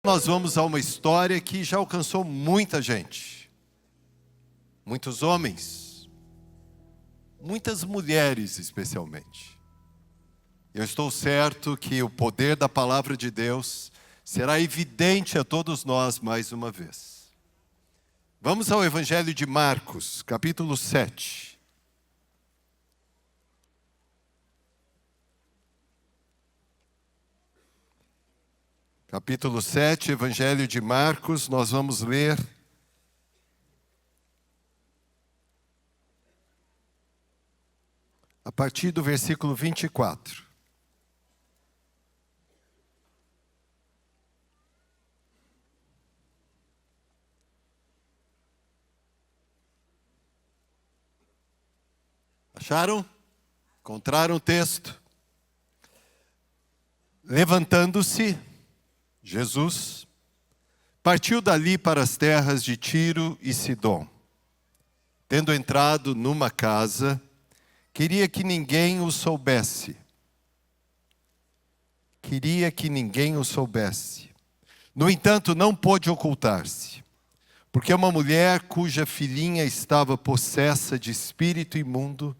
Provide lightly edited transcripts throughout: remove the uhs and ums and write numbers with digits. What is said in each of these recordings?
Nós vamos a uma história que já alcançou muita gente. Muitos homens, muitas mulheres especialmente. Eu estou certo que o poder da palavra de Deus será evidente a todos nós mais uma vez. Vamos ao Evangelho de Marcos, capítulo 7. Capítulo 7, Evangelho de Marcos, nós vamos ler a partir do versículo 24. Acharam? Encontraram o texto? Levantando-se, Jesus partiu dali para as terras de Tiro e Sidom. Tendo entrado numa casa, queria que ninguém o soubesse. No entanto, não pôde ocultar-se, porque uma mulher cuja filhinha estava possessa de espírito imundo,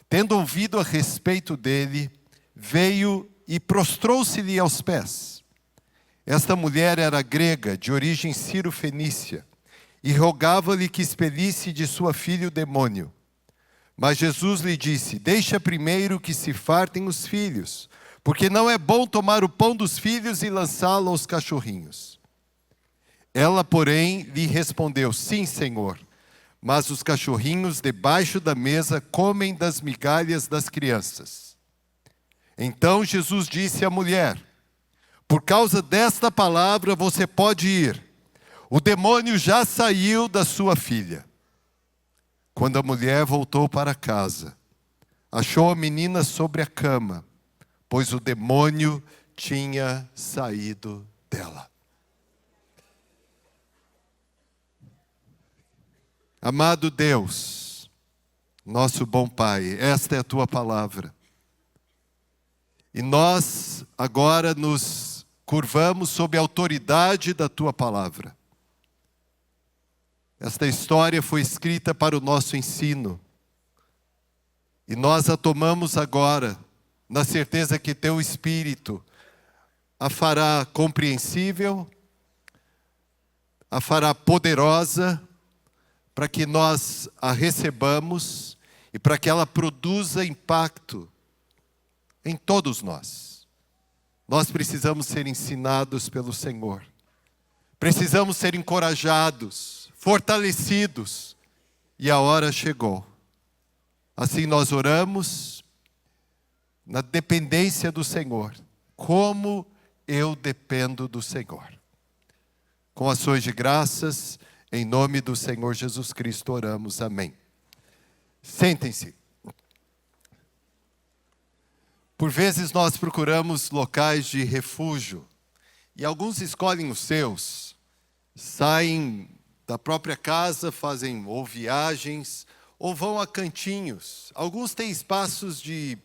tendo ouvido a respeito dele, veio e prostrou-se-lhe aos pés. Esta mulher era grega, de origem ciro-fenícia, e rogava-lhe que expelisse de sua filha o demônio. Mas Jesus lhe disse: deixa primeiro que se fartem os filhos, porque não é bom tomar o pão dos filhos e lançá-lo aos cachorrinhos. Ela, porém, lhe respondeu: sim, Senhor, mas os cachorrinhos debaixo da mesa comem das migalhas das crianças. Então Jesus disse à mulher: por causa desta palavra você pode ir, o demônio já saiu da sua filha. Quando a mulher voltou para casa, achou a menina sobre a cama, pois o demônio tinha saído dela. Amado Deus, nosso bom Pai, esta é a Tua palavra. E nós agora nos curvamos sob a autoridade da Tua palavra. Esta história foi escrita para o nosso ensino. E nós a tomamos agora, na certeza que Teu Espírito a fará compreensível, a fará poderosa, para que nós a recebamos e para que ela produza impacto em todos nós. Nós precisamos ser ensinados pelo Senhor. Precisamos ser encorajados, fortalecidos. E a hora chegou. Assim nós oramos na dependência do Senhor. Como eu dependo do Senhor. Com ações de graças, em nome do Senhor Jesus Cristo oramos. Amém. Sentem-se. Por vezes nós procuramos locais de refúgio. E alguns escolhem os seus. Saem da própria casa, fazem ou viagens, ou vão a cantinhos. Alguns têm espaços de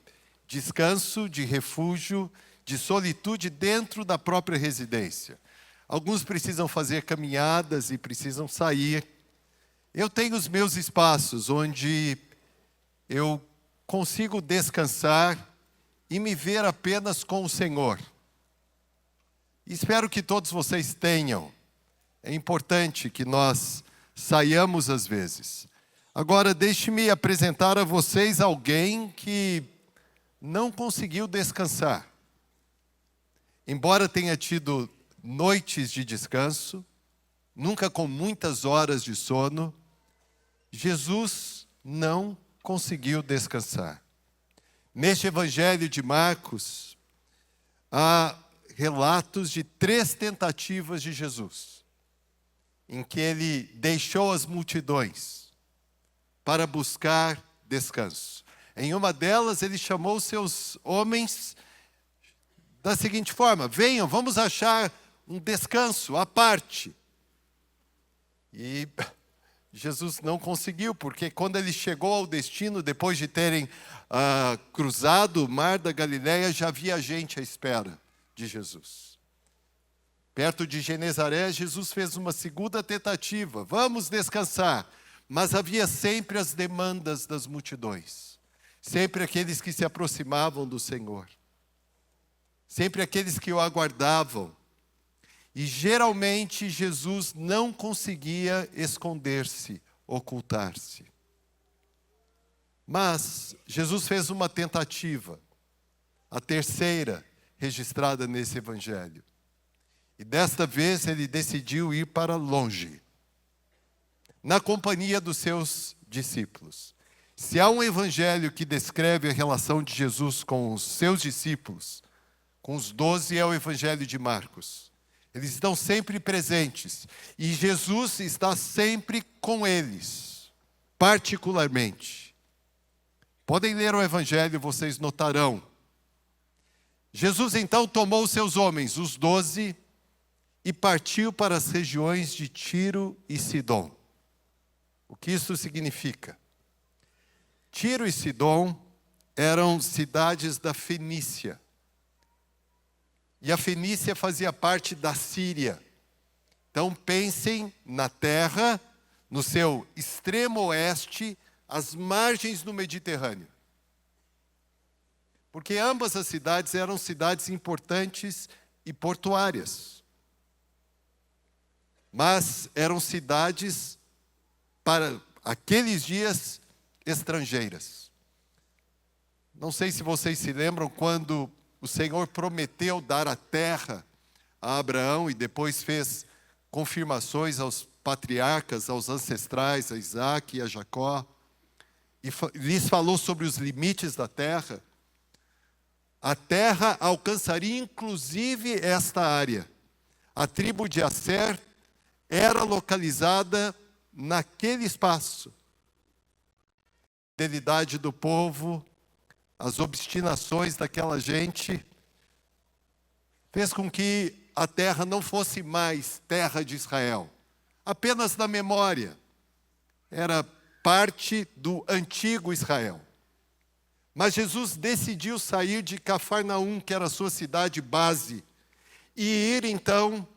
descanso, de refúgio, de solitude dentro da própria residência. Alguns precisam fazer caminhadas e precisam sair. Eu tenho os meus espaços onde eu consigo descansar e me ver apenas com o Senhor. Espero que todos vocês tenham. É importante que nós saiamos às vezes. Agora, deixe-me apresentar a vocês alguém que não conseguiu descansar. Embora tenha tido noites de descanso, nunca com muitas horas de sono, Jesus não conseguiu descansar. Neste Evangelho de Marcos, há relatos de 3 tentativas de Jesus, em que ele deixou as multidões para buscar descanso. Em uma delas, ele chamou seus homens da seguinte forma: venham, vamos achar um descanso à parte. E Jesus não conseguiu, porque quando ele chegou ao destino, depois de terem cruzado o mar da Galileia, já havia gente à espera de Jesus. Perto de Genezaré, Jesus fez uma segunda tentativa. Vamos descansar. Mas havia sempre as demandas das multidões. Sempre aqueles que se aproximavam do Senhor. Sempre aqueles que o aguardavam. E geralmente Jesus não conseguia esconder-se, ocultar-se. Mas Jesus fez uma tentativa, a terceira registrada nesse evangelho. E desta vez ele decidiu ir para longe, na companhia dos seus discípulos. Se há um evangelho que descreve a relação de Jesus com os seus discípulos, com os 12, é o evangelho de Marcos. Eles estão sempre presentes e Jesus está sempre com eles, particularmente. Podem ler o evangelho, vocês notarão. Jesus então tomou os seus homens, os 12, e partiu para as regiões de Tiro e Sidom. O que isso significa? Tiro e Sidom eram cidades da Fenícia. E a Fenícia fazia parte da Síria. Então pensem na terra, no seu extremo oeste, às margens do Mediterrâneo. Porque ambas as cidades eram cidades importantes e portuárias. Mas eram cidades, para aqueles dias, estrangeiras. Não sei se vocês se lembram quando o Senhor prometeu dar a terra a Abraão e depois fez confirmações aos patriarcas, aos ancestrais, a Isaac e a Jacó, e lhes falou sobre os limites da terra. A terra alcançaria inclusive esta área. A tribo de Asser era localizada naquele espaço. A fidelidade do povo, as obstinações daquela gente, fez com que a terra não fosse mais terra de Israel, apenas na memória. Era parte do antigo Israel. Mas Jesus decidiu sair de Cafarnaum, que era a sua cidade base, e ir então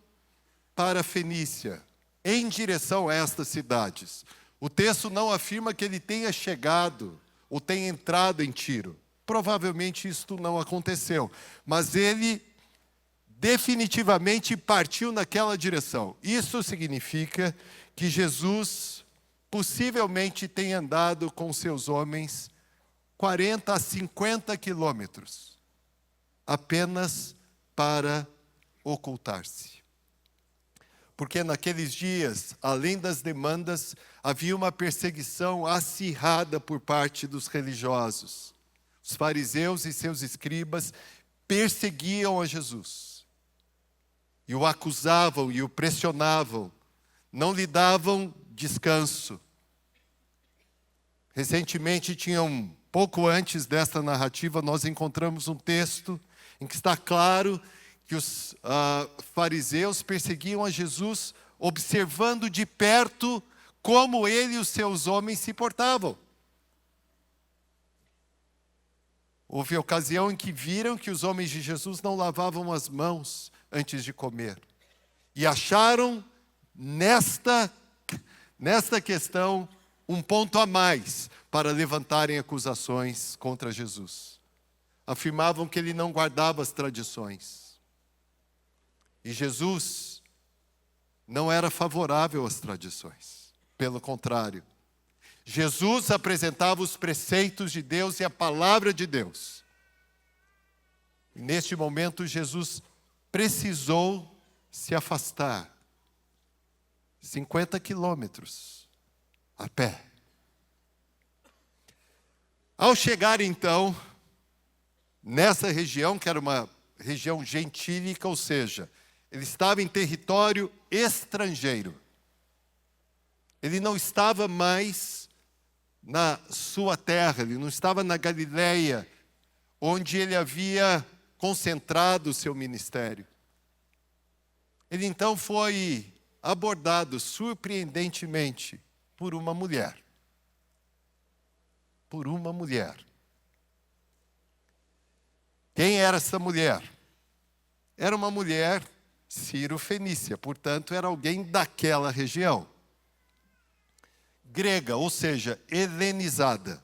para a Fenícia, em direção a estas cidades. O texto não afirma que ele tenha chegado ou tenha entrado em Tiro. Provavelmente isto não aconteceu, mas ele definitivamente partiu naquela direção. Isso significa que Jesus possivelmente tenha andado com seus homens 40 a 50 quilômetros, apenas para ocultar-se. Porque naqueles dias, além das demandas, havia uma perseguição acirrada por parte dos religiosos. Os fariseus e seus escribas perseguiam a Jesus. E o acusavam e o pressionavam. Não lhe davam descanso. Recentemente, pouco antes desta narrativa, nós encontramos um texto em que está claro que os fariseus perseguiam a Jesus, observando de perto como ele e os seus homens se portavam. Houve ocasião em que viram que os homens de Jesus não lavavam as mãos antes de comer. E acharam nesta questão um ponto a mais para levantarem acusações contra Jesus. Afirmavam que ele não guardava as tradições. E Jesus não era favorável às tradições. Pelo contrário, Jesus apresentava os preceitos de Deus e a palavra de Deus. E neste momento, Jesus precisou se afastar 50 quilômetros a pé. Ao chegar então nessa região, que era uma região gentílica, ou seja, ele estava em território estrangeiro. Ele não estava mais na sua terra, ele não estava na Galileia, onde ele havia concentrado o seu ministério. Ele então foi abordado surpreendentemente por uma mulher. Por uma mulher. Quem era essa mulher? Era uma mulher Ciro-fenícia, portanto, era alguém daquela região. Grega, ou seja, helenizada.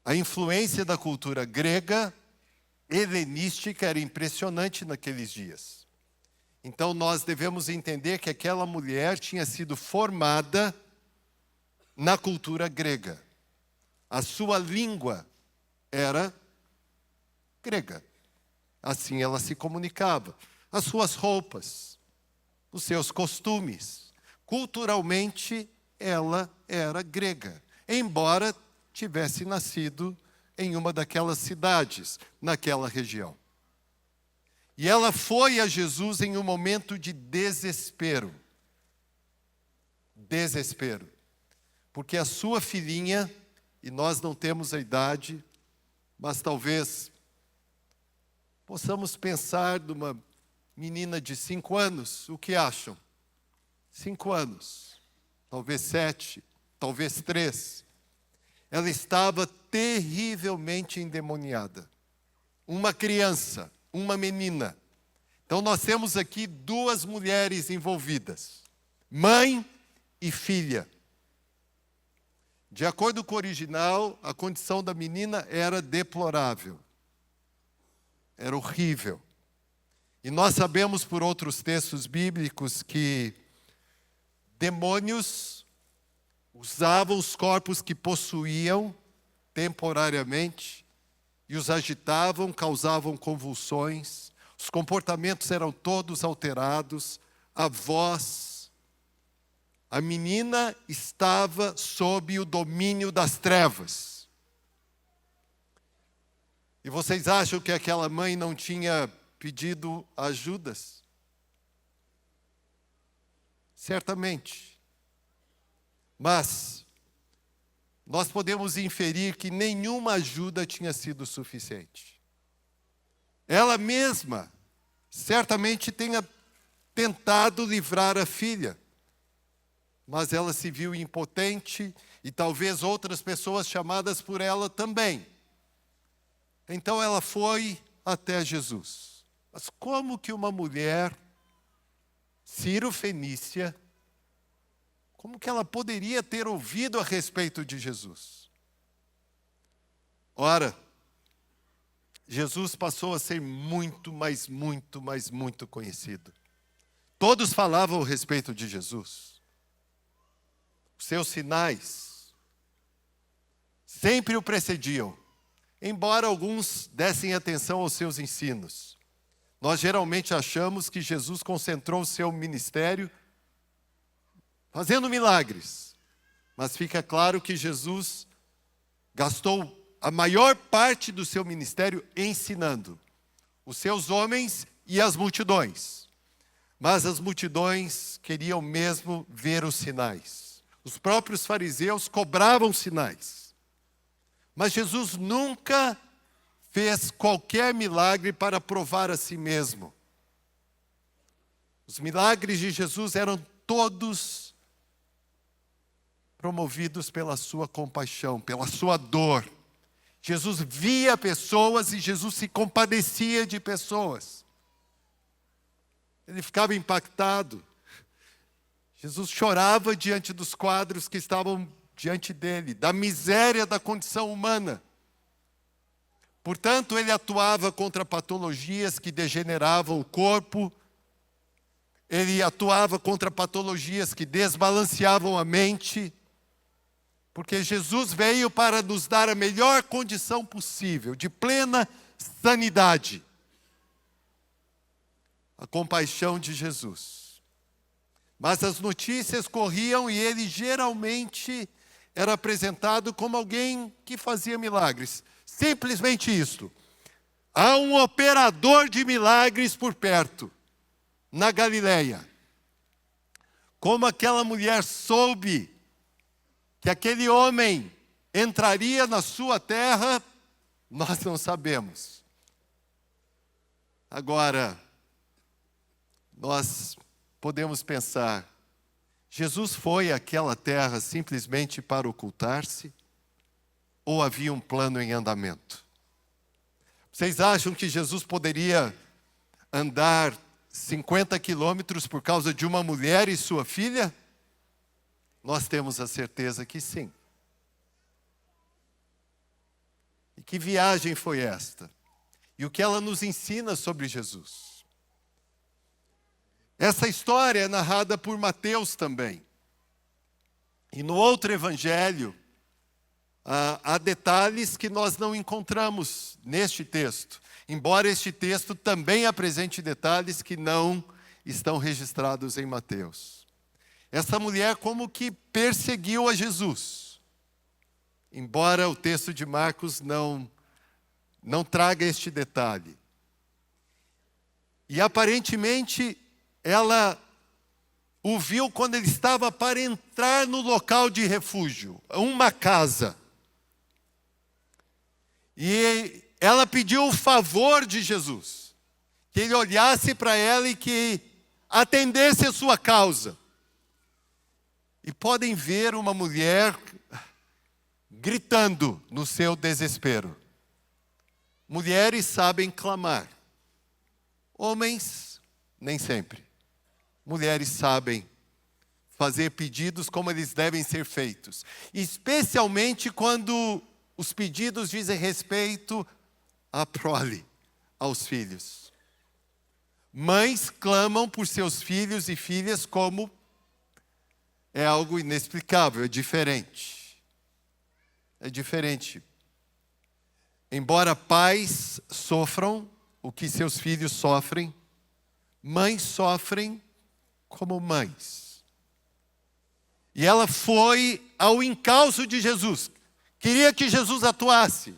A influência da cultura grega, helenística, era impressionante naqueles dias. Então nós devemos entender que aquela mulher tinha sido formada na cultura grega. A sua língua era grega. Assim ela se comunicava. As suas roupas, os seus costumes. Culturalmente, ela era grega. Embora tivesse nascido em uma daquelas cidades, naquela região. E ela foi a Jesus em um momento de desespero. Desespero. Porque a sua filhinha, e nós não temos a idade, mas talvez possamos pensar numa menina de 5 anos, o que acham? 5 anos, talvez 7, talvez 3. Ela estava terrivelmente endemoniada. Uma criança, uma menina. Então nós temos aqui 2 mulheres envolvidas, mãe e filha. De acordo com o original, a condição da menina era deplorável. Era horrível. E nós sabemos por outros textos bíblicos que demônios usavam os corpos que possuíam temporariamente e os agitavam, causavam convulsões. Os comportamentos eram todos alterados. A voz. A menina estava sob o domínio das trevas. E vocês acham que aquela mãe não tinha pedido ajudas? Certamente. Mas nós podemos inferir que nenhuma ajuda tinha sido suficiente. Ela mesma certamente tenha tentado livrar a filha, mas ela se viu impotente e talvez outras pessoas chamadas por ela também. Então ela foi até Jesus. Mas como que uma mulher ciro-fenícia, como que ela poderia ter ouvido a respeito de Jesus? Ora, Jesus passou a ser muito conhecido. Todos falavam a respeito de Jesus. Os seus sinais sempre o precediam. Embora alguns dessem atenção aos seus ensinos, nós geralmente achamos que Jesus concentrou o seu ministério fazendo milagres. Mas fica claro que Jesus gastou a maior parte do seu ministério ensinando os seus homens e as multidões. Mas as multidões queriam mesmo ver os sinais. Os próprios fariseus cobravam sinais. Mas Jesus nunca fez qualquer milagre para provar a si mesmo. Os milagres de Jesus eram todos promovidos pela sua compaixão, pela sua dor. Jesus via pessoas e Jesus se compadecia de pessoas. Ele ficava impactado. Jesus chorava diante dos quadros que estavam diante dele, da miséria da condição humana. Portanto, ele atuava contra patologias que degeneravam o corpo, ele atuava contra patologias que desbalanceavam a mente, porque Jesus veio para nos dar a melhor condição possível, de plena sanidade. A compaixão de Jesus. Mas as notícias corriam e ele geralmente era apresentado como alguém que fazia milagres. Simplesmente isto. Há um operador de milagres por perto, na Galileia. Como aquela mulher soube que aquele homem entraria na sua terra, nós não sabemos. Agora, nós podemos pensar, Jesus foi àquela terra simplesmente para ocultar-se? Ou havia um plano em andamento? Vocês acham que Jesus poderia andar 50 quilômetros por causa de uma mulher e sua filha? Nós temos a certeza que sim. E que viagem foi esta? E o que ela nos ensina sobre Jesus? Essa história é narrada por Mateus também. E no outro evangelho, há detalhes que nós não encontramos neste texto. Embora este texto também apresente detalhes que não estão registrados em Mateus. Essa mulher como que perseguiu a Jesus. Embora o texto de Marcos não traga este detalhe. E aparentemente ela o viu quando ele estava para entrar no local de refúgio, uma casa. E ela pediu o favor de Jesus, que ele olhasse para ela e que atendesse a sua causa. E podem ver uma mulher gritando no seu desespero. Mulheres sabem clamar. Homens, nem sempre. Mulheres sabem fazer pedidos como eles devem ser feitos. Especialmente quando os pedidos dizem respeito à prole, aos filhos. Mães clamam por seus filhos e filhas como é algo inexplicável, é diferente. É diferente. Embora pais sofram o que seus filhos sofrem, mães sofrem como mães. E ela foi ao encalço de Jesus. Queria que Jesus atuasse.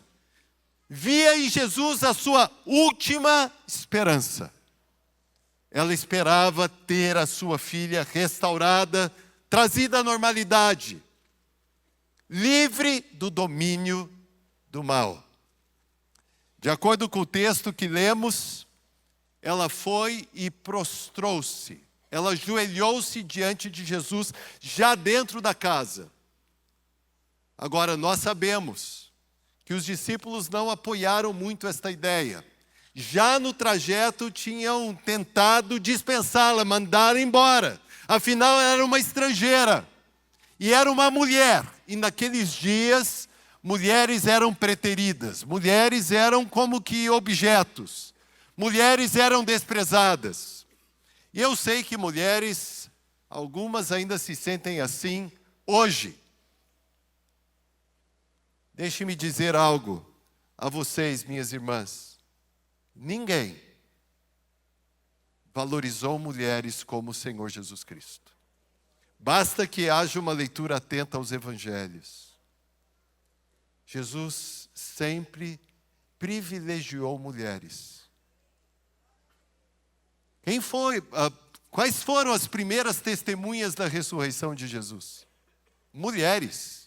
Via em Jesus a sua última esperança. Ela esperava ter a sua filha restaurada, trazida à normalidade, livre do domínio do mal. De acordo com o texto que lemos, ela foi e prostrou-se. Ela ajoelhou-se diante de Jesus, já dentro da casa. Agora, nós sabemos que os discípulos não apoiaram muito esta ideia. Já no trajeto tinham tentado dispensá-la, mandá-la embora. Afinal, ela era uma estrangeira. E era uma mulher. E naqueles dias, mulheres eram preteridas. Mulheres eram como que objetos. Mulheres eram desprezadas. E eu sei que mulheres, algumas ainda se sentem assim hoje. Deixe-me dizer algo a vocês, minhas irmãs. Ninguém valorizou mulheres como o Senhor Jesus Cristo. Basta que haja uma leitura atenta aos evangelhos. Jesus sempre privilegiou mulheres. Quais foram as primeiras testemunhas da ressurreição de Jesus? Mulheres.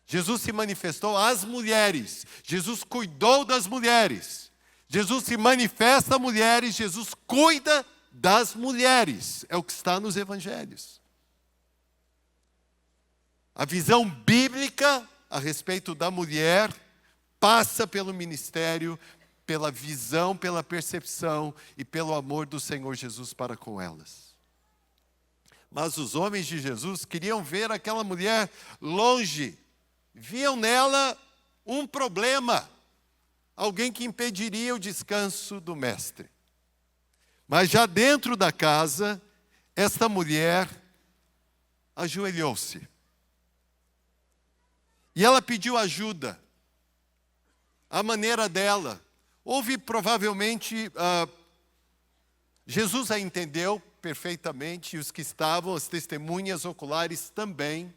Jesus se manifestou às mulheres. Jesus cuidou das mulheres. Jesus se manifesta a mulheres. Jesus cuida das mulheres. É o que está nos evangelhos. A visão bíblica a respeito da mulher passa pelo ministério, pela visão, pela percepção e pelo amor do Senhor Jesus para com elas. Mas os homens de Jesus queriam ver aquela mulher longe. Viam nela um problema, alguém que impediria o descanso do mestre. Mas já dentro da casa, esta mulher ajoelhou-se. E ela pediu ajuda, à maneira dela. Houve provavelmente, Jesus a entendeu perfeitamente, e os que estavam, as testemunhas oculares também.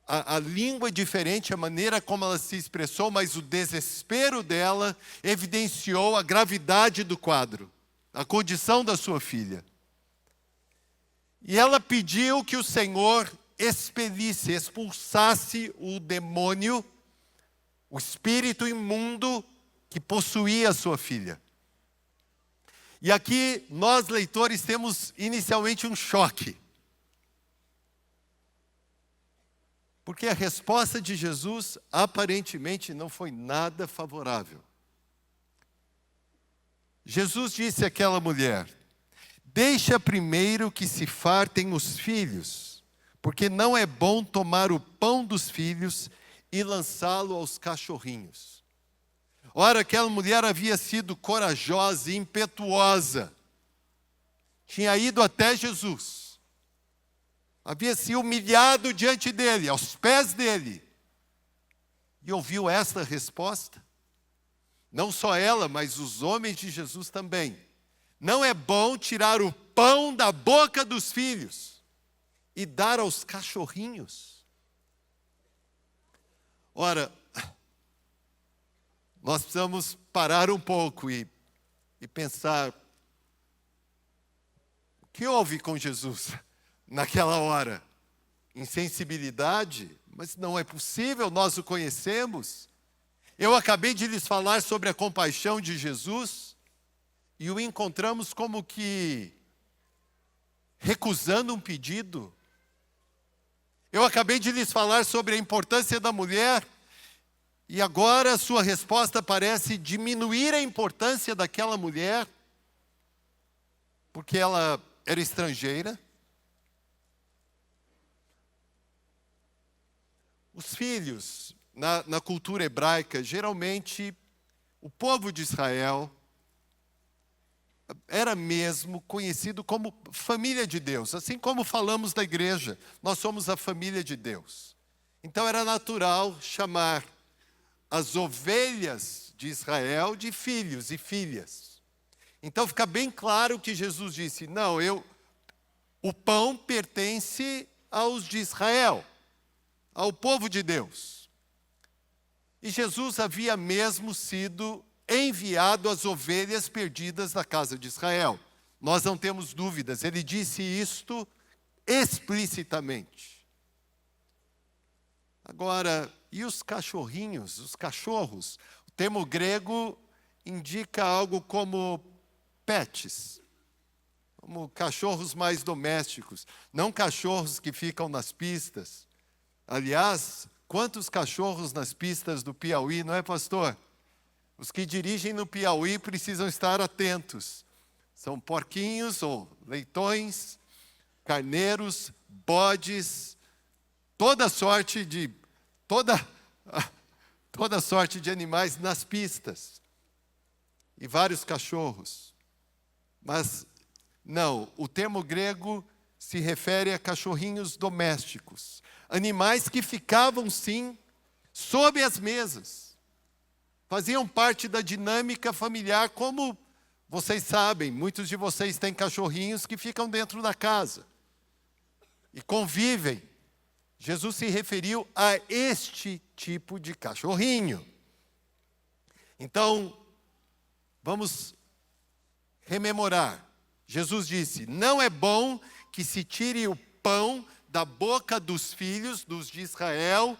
A língua é diferente, a maneira como ela se expressou, mas o desespero dela evidenciou a gravidade do quadro, a condição da sua filha. E ela pediu que o Senhor expelisse, expulsasse o demônio, o espírito imundo que possuía a sua filha. E aqui nós, leitores, temos inicialmente um choque. Porque a resposta de Jesus aparentemente não foi nada favorável. Jesus disse àquela mulher: deixa primeiro que se fartem os filhos, porque não é bom tomar o pão dos filhos e lançá-lo aos cachorrinhos. Ora, aquela mulher havia sido corajosa e impetuosa. Tinha ido até Jesus. Havia se humilhado diante dele, aos pés dele. E ouviu esta resposta. Não só ela, mas os homens de Jesus também. Não é bom tirar o pão da boca dos filhos e dar aos cachorrinhos. Ora, nós precisamos parar um pouco e pensar: o que houve com Jesus naquela hora? Insensibilidade? Mas não é possível, nós o conhecemos. Eu acabei de lhes falar sobre a compaixão de Jesus e o encontramos como que recusando um pedido. Eu acabei de lhes falar sobre a importância da mulher e agora a sua resposta parece diminuir a importância daquela mulher porque ela era estrangeira. Os filhos, na cultura hebraica, geralmente o povo de Israel era mesmo conhecido como família de Deus. Assim como falamos da igreja, nós somos a família de Deus. Então era natural chamar as ovelhas de Israel de filhos e filhas. Então fica bem claro que Jesus disse: não, o pão pertence aos de Israel, ao povo de Deus. E Jesus havia mesmo sido enviado às ovelhas perdidas da casa de Israel. Nós não temos dúvidas, ele disse isto explicitamente. Agora, e os cachorrinhos, os cachorros? O termo grego indica algo como pets, como cachorros mais domésticos, não cachorros que ficam nas pistas. Aliás, quantos cachorros nas pistas do Piauí, não é, pastor? Os que dirigem no Piauí precisam estar atentos. São porquinhos ou leitões, carneiros, bodes, toda sorte de animais nas pistas. E vários cachorros. Mas não, o termo grego se refere a cachorrinhos domésticos. Animais que ficavam, sim, sob as mesas. Faziam parte da dinâmica familiar, como vocês sabem, muitos de vocês têm cachorrinhos que ficam dentro da casa e convivem. Jesus se referiu a este tipo de cachorrinho. Então, vamos rememorar. Jesus disse: não é bom que se tire o pão da boca dos filhos, dos de Israel,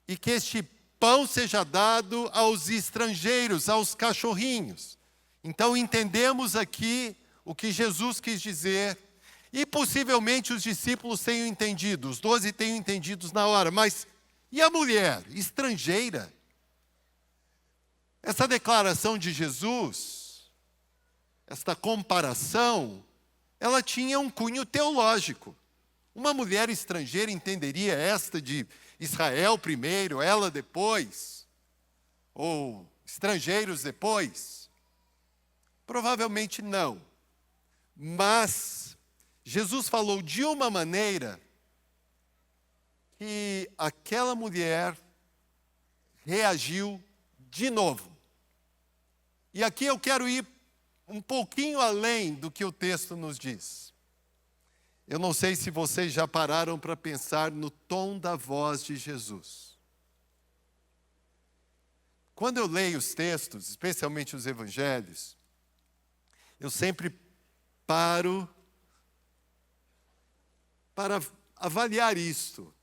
e que este pão seja dado aos estrangeiros, aos cachorrinhos. Então entendemos aqui o que Jesus quis dizer, e possivelmente os discípulos tenham entendido, os 12 tenham entendido na hora, mas e a mulher estrangeira? Essa declaração de Jesus, esta comparação, ela tinha um cunho teológico. Uma mulher estrangeira entenderia esta de Israel primeiro, ela depois, ou estrangeiros depois? Provavelmente não. Mas Jesus falou de uma maneira que aquela mulher reagiu de novo. E aqui eu quero ir um pouquinho além do que o texto nos diz. Eu não sei se vocês já pararam para pensar no tom da voz de Jesus. Quando eu leio os textos, especialmente os evangelhos, eu sempre paro para avaliar isto.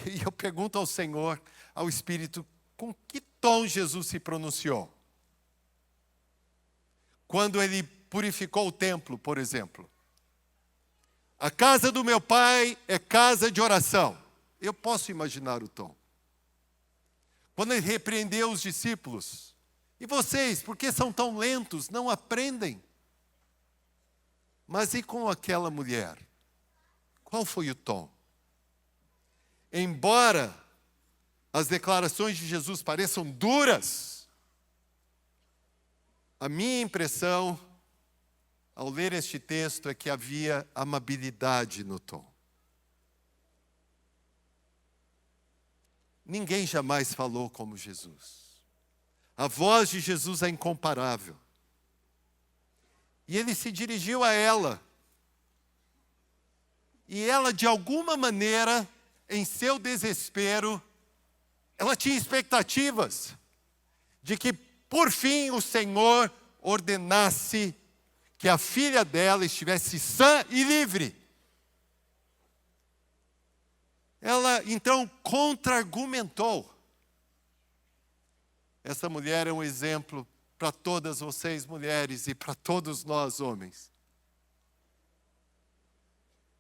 E eu pergunto ao Senhor, ao Espírito, com que tom Jesus se pronunciou? Quando ele purificou o templo, por exemplo. A casa do meu pai é casa de oração. Eu posso imaginar o tom. Quando ele repreendeu os discípulos. E vocês, por que são tão lentos? Não aprendem. Mas e com aquela mulher? Qual foi o tom? Embora as declarações de Jesus pareçam duras, a minha impressão, ao ler este texto, é que havia amabilidade no tom. Ninguém jamais falou como Jesus. A voz de Jesus é incomparável. E ele se dirigiu a ela. E ela, de alguma maneira, em seu desespero, ela tinha expectativas de que, por fim, o Senhor ordenasse que a filha dela estivesse sã e livre. Ela, então, contra-argumentou. Essa mulher é um exemplo para todas vocês, mulheres, e para todos nós, homens.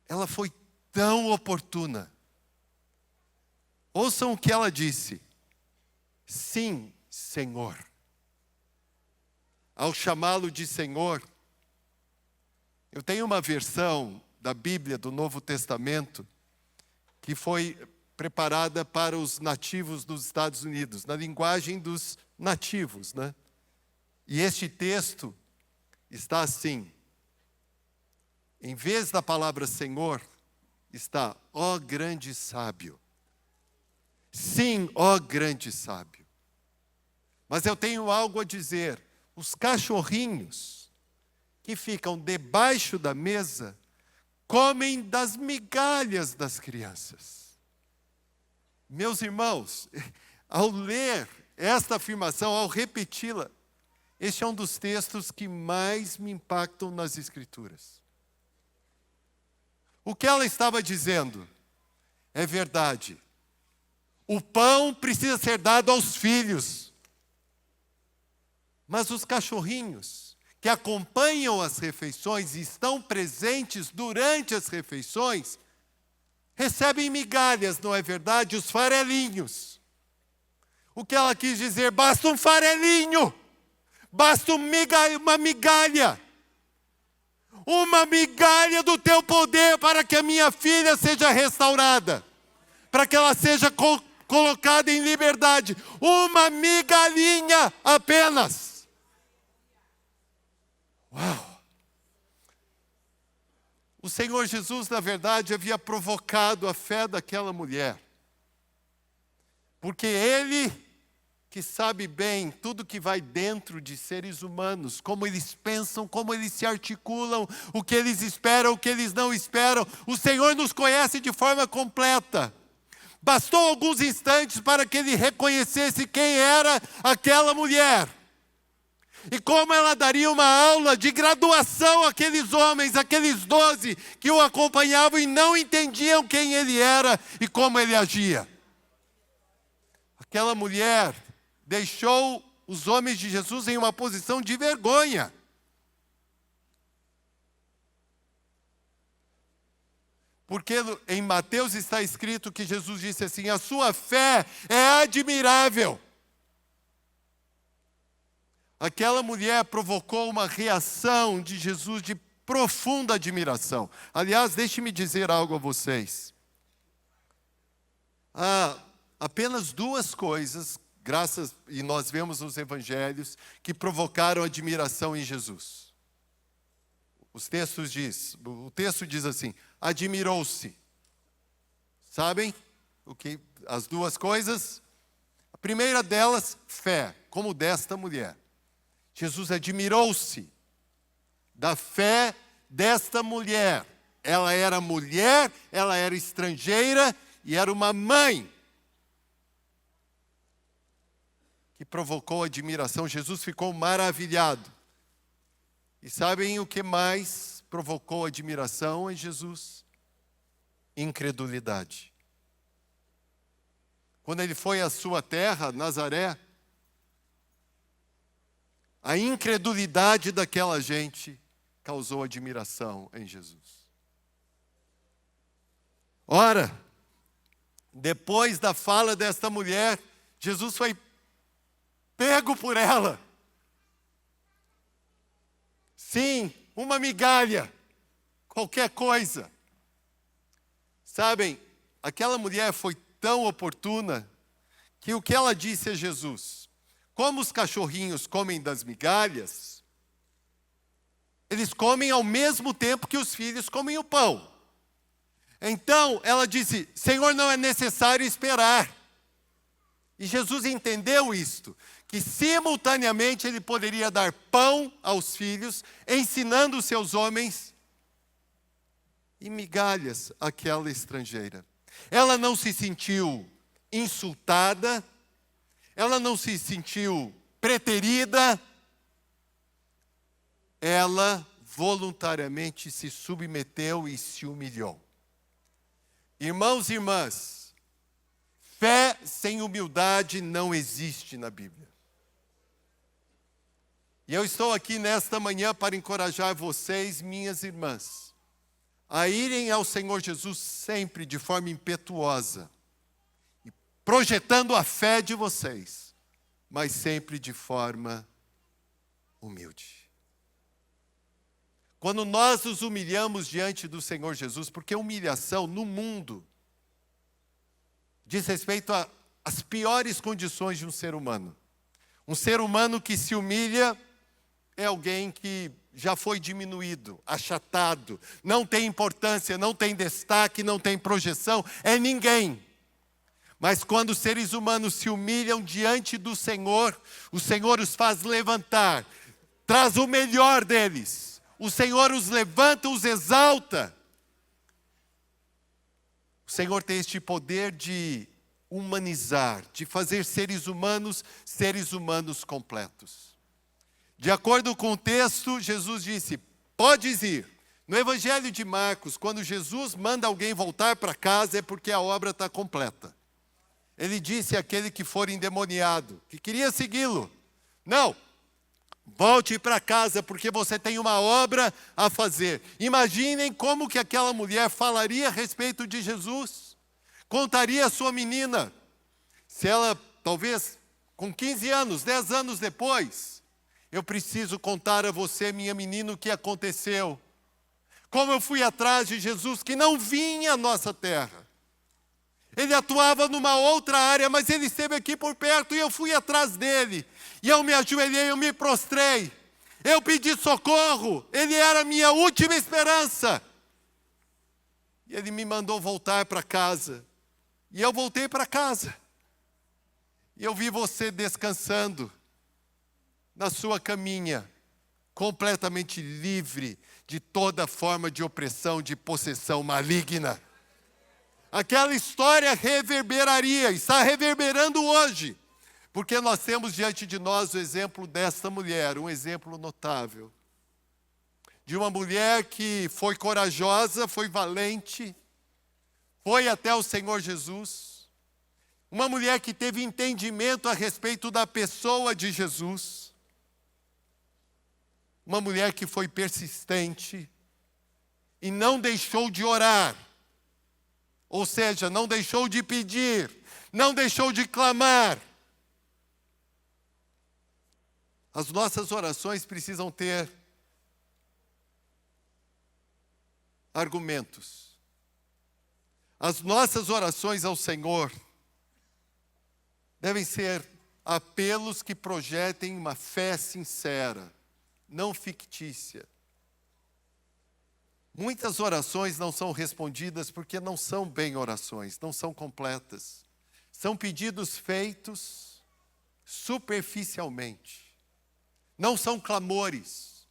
Ela foi tão oportuna. Ouçam o que ela disse. Sim, Senhor. Ao chamá-lo de Senhor, eu tenho uma versão da Bíblia do Novo Testamento que foi preparada para os nativos dos Estados Unidos, na linguagem dos nativos, né? E este texto está assim. Em vez da palavra Senhor, está, ó grande sábio. Sim, ó grande sábio. Mas eu tenho algo a dizer. Os cachorrinhos que ficam debaixo da mesa comem das migalhas das crianças. Meus irmãos, ao ler esta afirmação, ao repeti-la, este é um dos textos que mais me impactam nas Escrituras. O que ela estava dizendo é verdade. O pão precisa ser dado aos filhos. Mas os cachorrinhos que acompanham as refeições e estão presentes durante as refeições, recebem migalhas, não é verdade? Os farelinhos. O que ela quis dizer? Basta um farelinho. Basta uma migalha. Uma migalha do teu poder para que a minha filha seja restaurada. Para que ela seja colocada em liberdade. Uma migalhinha apenas. Uau! O Senhor Jesus, na verdade, havia provocado a fé daquela mulher. Porque Ele, que sabe bem tudo que vai dentro de seres humanos, como eles pensam, como eles se articulam, o que eles esperam, o que eles não esperam, o Senhor nos conhece de forma completa. Bastou alguns instantes para que Ele reconhecesse quem era aquela mulher. E como ela daria uma aula de graduação àqueles homens, aqueles 12 que o acompanhavam e não entendiam quem ele era e como ele agia. Aquela mulher deixou os homens de Jesus em uma posição de vergonha. Porque em Mateus está escrito que Jesus disse assim, a sua fé é admirável. Aquela mulher provocou uma reação de Jesus de profunda admiração. Aliás, deixe-me dizer algo a vocês. Há apenas duas coisas, e nós vemos nos evangelhos, que provocaram admiração em Jesus. O texto diz assim, admirou-se. Sabem as duas coisas? A primeira delas, fé, como desta mulher. Jesus admirou-se da fé desta mulher. Ela era mulher, ela era estrangeira e era uma mãe que provocou admiração. Jesus ficou maravilhado. E sabem o que mais provocou admiração em Jesus? Incredulidade. Quando ele foi à sua terra, Nazaré, a incredulidade daquela gente causou admiração em Jesus. Ora, Depois da fala desta mulher, Jesus foi pego por ela. Sim, uma migalha, qualquer coisa. Sabem, aquela mulher foi tão oportuna que o que ela disse a Jesus? Como os cachorrinhos comem das migalhas, eles comem ao mesmo tempo que os filhos comem o pão. Então, ela disse, Senhor, não é necessário esperar. E Jesus entendeu isto, que simultaneamente ele poderia dar pão aos filhos, ensinando os seus homens, e migalhas àquela estrangeira. Ela não se sentiu insultada, ela não se sentiu preterida, ela voluntariamente se submeteu e se humilhou. Irmãos e irmãs, fé sem humildade não existe na Bíblia. E eu estou aqui nesta manhã para encorajar vocês, minhas irmãs, a irem ao Senhor Jesus sempre de forma impetuosa, e projetando a fé de vocês, mas sempre de forma humilde. Quando nós nos humilhamos diante do Senhor Jesus, porque humilhação no mundo diz respeito às piores condições de um ser humano. Um ser humano que se humilha é alguém que já foi diminuído, achatado, não tem importância, não tem destaque, não tem projeção, é ninguém. Mas quando os seres humanos se humilham diante do Senhor, o Senhor os faz levantar, traz o melhor deles. O Senhor os levanta, os exalta. O Senhor tem este poder de humanizar, de fazer seres humanos completos. De acordo com o texto, Jesus disse, podes ir. No Evangelho de Marcos, quando Jesus manda alguém voltar para casa, é porque a obra está completa. Ele disse àquele que for endemoniado, que queria segui-lo, não, volte para casa, porque você tem uma obra a fazer. Imaginem como que aquela mulher falaria a respeito de Jesus. Contaria a sua menina. Se ela, talvez, com 15 anos, 10 anos depois, eu preciso contar a você, minha menina, o que aconteceu. Como eu fui atrás de Jesus, que não vinha à nossa terra. Ele atuava numa outra área, mas ele esteve aqui por perto e eu fui atrás dele. E eu me ajoelhei, eu me prostrei. Eu pedi socorro. Ele era a minha última esperança. E ele me mandou voltar para casa. E eu voltei para casa. E eu vi você descansando na sua caminha, completamente livre de toda forma de opressão, de possessão maligna. Aquela história reverberaria, está reverberando hoje, porque nós temos diante de nós o exemplo desta mulher, um exemplo notável, de uma mulher que foi corajosa, foi valente, foi até o Senhor Jesus, uma mulher que teve entendimento a respeito da pessoa de Jesus, uma mulher que foi persistente e não deixou de orar. Ou seja, não deixou de pedir, não deixou de clamar. As nossas orações precisam ter argumentos. As nossas orações ao Senhor devem ser apelos que projetem uma fé sincera, não fictícia. Muitas orações não são respondidas porque não são bem orações, não são completas. São pedidos feitos superficialmente. Não são clamores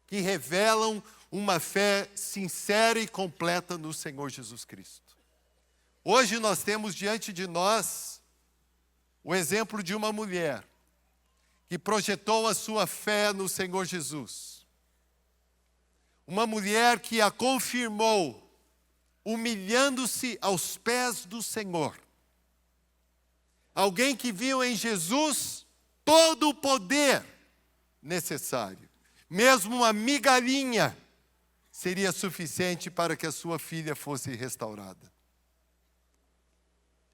que revelam uma fé sincera e completa no Senhor Jesus Cristo. Hoje nós temos diante de nós o exemplo de uma mulher que projetou a sua fé no Senhor Jesus. Uma mulher que a confirmou, humilhando-se aos pés do Senhor. Alguém que viu em Jesus todo o poder necessário. Mesmo uma migalhinha seria suficiente para que a sua filha fosse restaurada.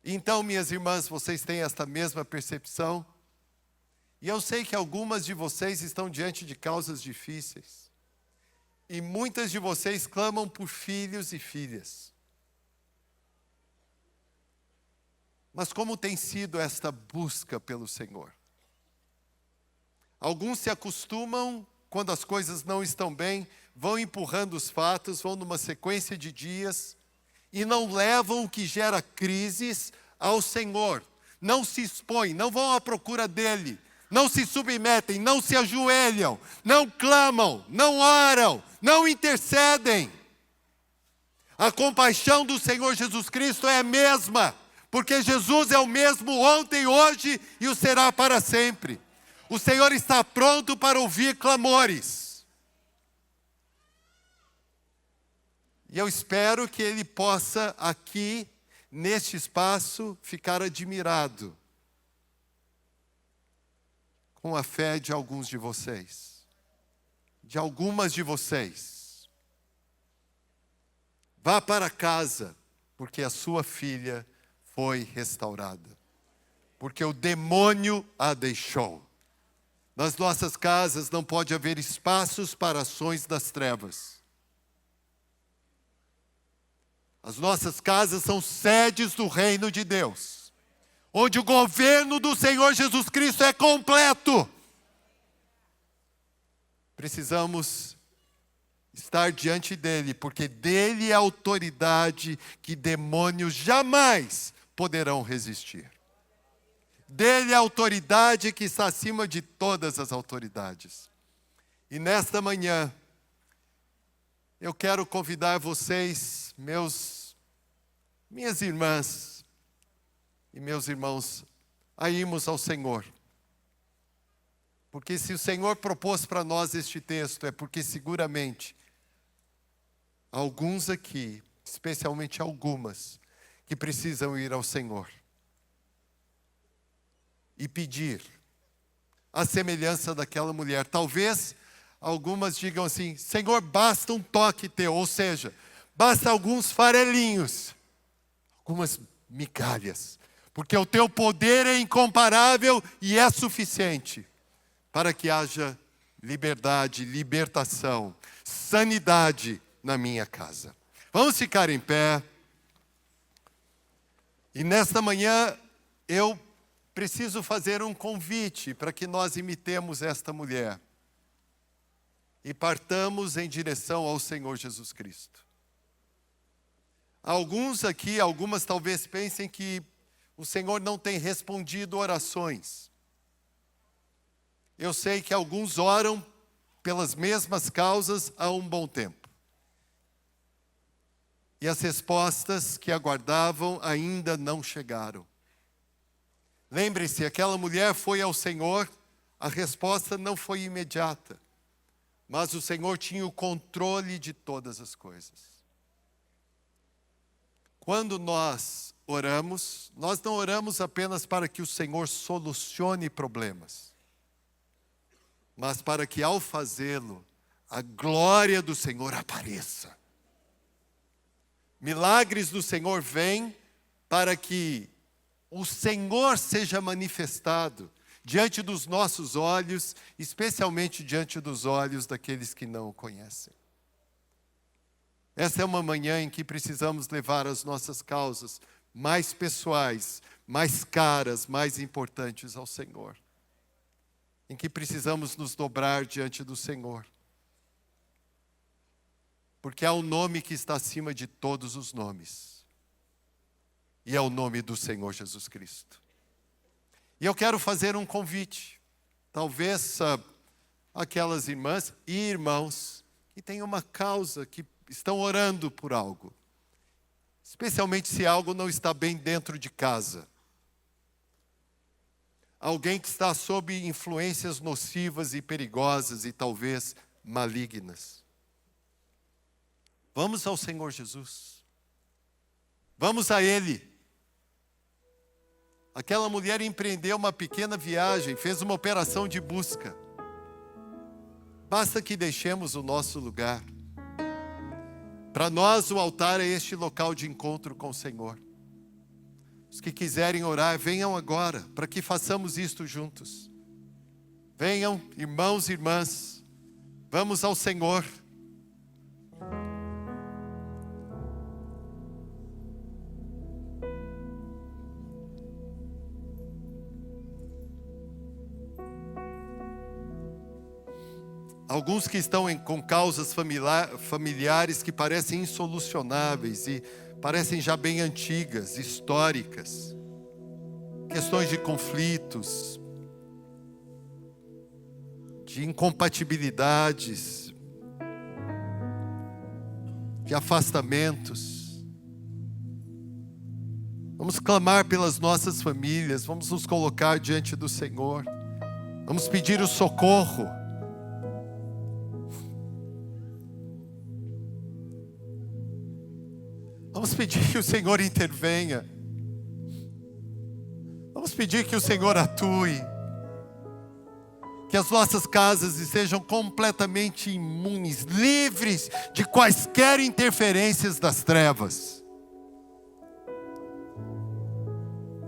Então, minhas irmãs, vocês têm esta mesma percepção? E eu sei que algumas de vocês estão diante de causas difíceis. E muitas de vocês clamam por filhos e filhas. Mas como tem sido esta busca pelo Senhor? Alguns se acostumam, quando as coisas não estão bem, vão empurrando os fatos, vão numa sequência de dias e não levam o que gera crises ao Senhor. Não se expõem, não vão à procura dEle, não se submetem, não se ajoelham, não clamam, não oram, não intercedem. A compaixão do Senhor Jesus Cristo é a mesma, porque Jesus é o mesmo ontem, hoje e o será para sempre. O Senhor está pronto para ouvir clamores. E eu espero que Ele possa aqui, neste espaço, ficar admirado com a fé de alguns de vocês, de algumas de vocês. Vá para casa, porque a sua filha foi restaurada, porque o demônio a deixou. Nas nossas casas não pode haver espaços para ações das trevas. As nossas casas são sedes do reino de Deus, onde o governo do Senhor Jesus Cristo é completo. Precisamos estar diante dele, porque dele é a autoridade que demônios jamais poderão resistir. Dele é a autoridade que está acima de todas as autoridades. E nesta manhã, eu quero convidar vocês, minhas irmãs e meus irmãos, a irmos ao Senhor. Porque se o Senhor propôs para nós este texto, é porque seguramente alguns aqui, especialmente algumas, que precisam ir ao Senhor e pedir a semelhança daquela mulher. Talvez algumas digam assim: Senhor, basta um toque teu, ou seja, basta alguns farelinhos, algumas migalhas, porque o teu poder é incomparável e é suficiente para que haja liberdade, libertação, sanidade na minha casa. Vamos ficar em pé. E nesta manhã eu preciso fazer um convite para que nós imitemos esta mulher e partamos em direção ao Senhor Jesus Cristo. Alguns aqui, algumas talvez pensem que o Senhor não tem respondido orações. Eu sei que alguns oram pelas mesmas causas há um bom tempo. E as respostas que aguardavam ainda não chegaram. Lembre-se, aquela mulher foi ao Senhor, a resposta não foi imediata, mas o Senhor tinha o controle de todas as coisas. Quando nós oramos, nós não oramos apenas para que o Senhor solucione problemas, mas para que ao fazê-lo, a glória do Senhor apareça. Milagres do Senhor vêm para que o Senhor seja manifestado diante dos nossos olhos, especialmente diante dos olhos daqueles que não o conhecem. Essa é uma manhã em que precisamos levar as nossas causas mais pessoais, mais caras, mais importantes ao Senhor. Em que precisamos nos dobrar diante do Senhor. Porque há um nome que está acima de todos os nomes. E é o nome do Senhor Jesus Cristo. E eu quero fazer um convite. Talvez aquelas irmãs e irmãos que têm uma causa, que estão orando por algo. Especialmente se algo não está bem dentro de casa. Alguém que está sob influências nocivas e perigosas e talvez malignas. Vamos ao Senhor Jesus. Vamos a Ele. Aquela mulher empreendeu uma pequena viagem, fez uma operação de busca. Basta que deixemos o nosso lugar. Para nós, o altar é este local de encontro com o Senhor. Os que quiserem orar, venham agora, para que façamos isto juntos. Venham, irmãos e irmãs, vamos ao Senhor. Alguns que estão com causas familiares que parecem insolucionáveis e parecem já bem antigas, históricas. Questões de conflitos, de incompatibilidades, de afastamentos. Vamos clamar pelas nossas famílias, vamos nos colocar diante do Senhor. Vamos pedir o socorro. Vamos pedir que o Senhor intervenha. Vamos pedir que o Senhor atue. Que as nossas casas estejam completamente imunes, livres de quaisquer interferências das trevas.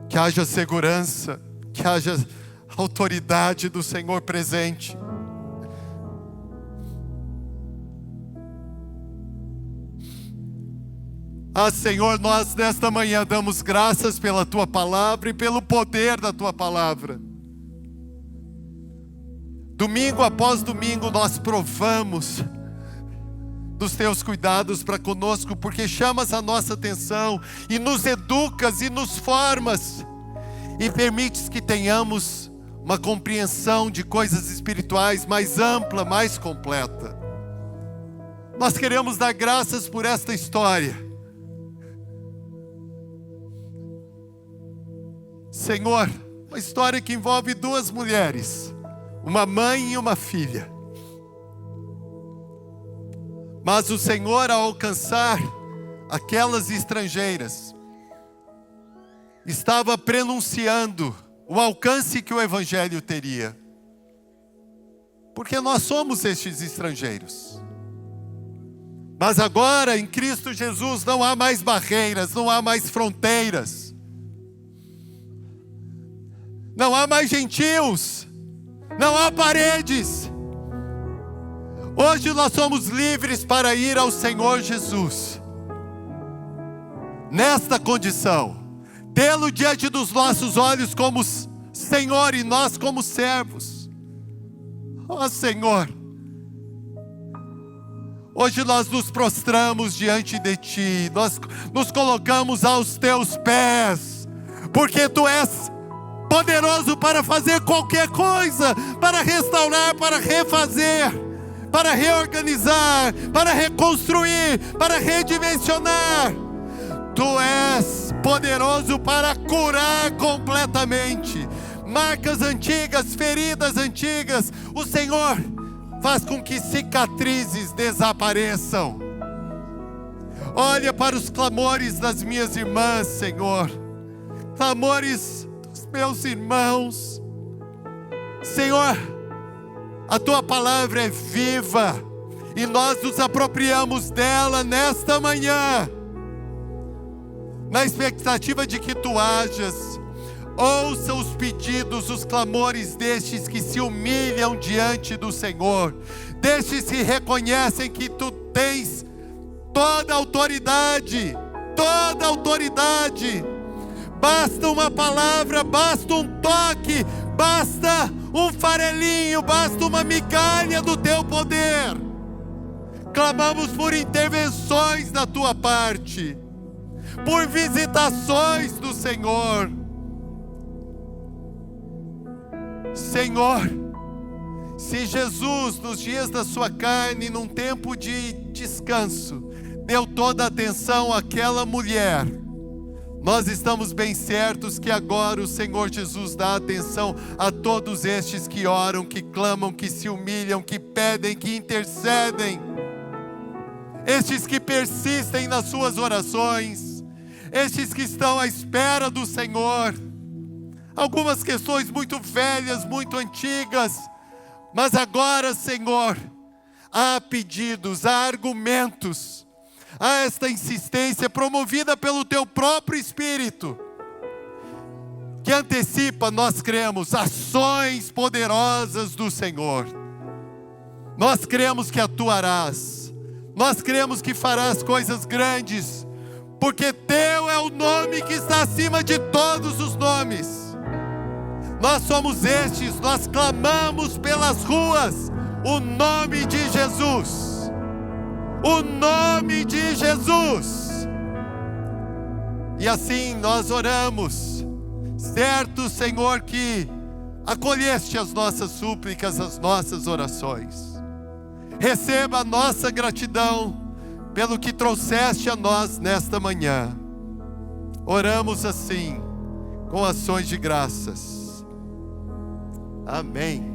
Que haja segurança, que haja autoridade do Senhor presente. Ah, Senhor, nós nesta manhã damos graças pela Tua Palavra e pelo poder da Tua Palavra. Domingo após domingo nós provamos dos Teus cuidados para conosco, porque chamas a nossa atenção e nos educas e nos formas e permites que tenhamos uma compreensão de coisas espirituais mais ampla, mais completa. Nós queremos dar graças por esta história. Senhor, uma história que envolve duas mulheres, uma mãe e uma filha. Mas o Senhor, ao alcançar aquelas estrangeiras, estava prenunciando o alcance que o Evangelho teria. Porque nós somos estes estrangeiros. Mas agora, em Cristo Jesus, não há mais barreiras, não há mais fronteiras. Não há mais gentios, não há paredes. Hoje nós somos livres para ir ao Senhor Jesus. Nesta condição, tê-lo diante dos nossos olhos como Senhor e nós como servos. Ó Senhor, hoje nós nos prostramos diante de Ti, nós nos colocamos aos Teus pés, porque Tu és poderoso para fazer qualquer coisa, para restaurar, para refazer, para reorganizar, para reconstruir, para redimensionar. Tu és poderoso para curar completamente. Marcas antigas, feridas antigas, o Senhor faz com que cicatrizes desapareçam. Olha para os clamores das minhas irmãs, Senhor, clamores meus irmãos. Senhor, a Tua Palavra é viva e nós nos apropriamos dela nesta manhã, na expectativa de que Tu hajas. Ouça os pedidos, os clamores destes que se humilham diante do Senhor, destes que reconhecem que Tu tens toda a autoridade, toda a autoridade. Basta uma palavra, basta um toque, basta um farelinho, basta uma migalha do Teu poder. Clamamos por intervenções da Tua parte, por visitações do Senhor. Senhor, se Jesus, nos dias da Sua carne, num tempo de descanso, deu toda a atenção àquela mulher, nós estamos bem certos que agora o Senhor Jesus dá atenção a todos estes que oram, que clamam, que se humilham, que pedem, que intercedem. Estes que persistem nas suas orações, estes que estão à espera do Senhor. Algumas questões muito velhas, muito antigas, mas agora, Senhor, há pedidos, há argumentos, há esta insistência promovida pelo Teu próprio Espírito, que antecipa, nós cremos, ações poderosas do Senhor. Nós cremos que atuarás, nós cremos que farás coisas grandes, porque Teu é o nome que está acima de todos os nomes. Nós somos estes, nós clamamos pelas ruas o nome de Jesus, o nome de Jesus. E assim nós oramos, certo, Senhor, que acolheste as nossas súplicas, as nossas orações. Receba a nossa gratidão pelo que trouxeste a nós nesta manhã. Oramos assim, com ações de graças. Amém.